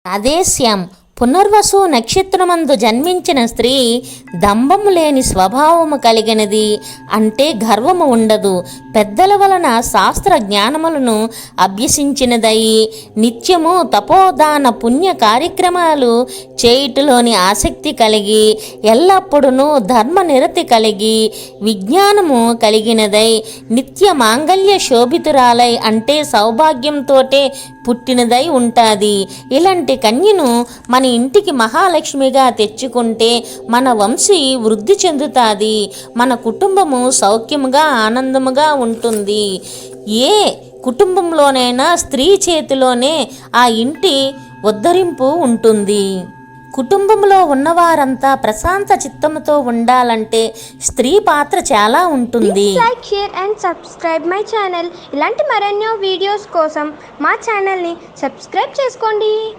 రాధేశ్యాం పునర్వసు నక్షత్రమందు జన్మించిన స్త్రీ దంభము లేని స్వభావము కలిగినది, అంటే గర్వము ఉండదు. పెద్దల వలన శాస్త్ర జ్ఞానములను అభ్యసించినదై నిత్యము తపోదాన పుణ్య కార్యక్రమాలు చేయుటలోని ఆసక్తి కలిగి ఎల్లప్పుడూ ధర్మనిరతి కలిగి విజ్ఞానము కలిగినదై నిత్య మాంగళ్య శోభితురాలై, అంటే సౌభాగ్యంతోటే పుట్టినదై ఉంటుంది. ఇలాంటి కన్యను మన ఇంటికి మహాలక్ష్మిగా తెచ్చుకుంటే మన వంశీ వృద్ధి చెందుతుంది, మన కుటుంబము సౌఖ్యముగా ఆనందముగా ఉంటుంది. ఏ కుటుంబంలోనైనా స్త్రీ చేతిలోనే ఆ ఇంటి ఉద్ధరింపు ఉంటుంది. కుటుంబంలో ఉన్నవారంతా ప్రశాంత చిత్తముతో ఉండాలంటే స్త్రీ పాత్ర చాలా ఉంటుంది. Like, share and subscribe my channel. ఇలాంటి మరెన్నో వీడియోస్ కోసం మా ఛానల్ని సబ్స్క్రైబ్ చేసుకోండి.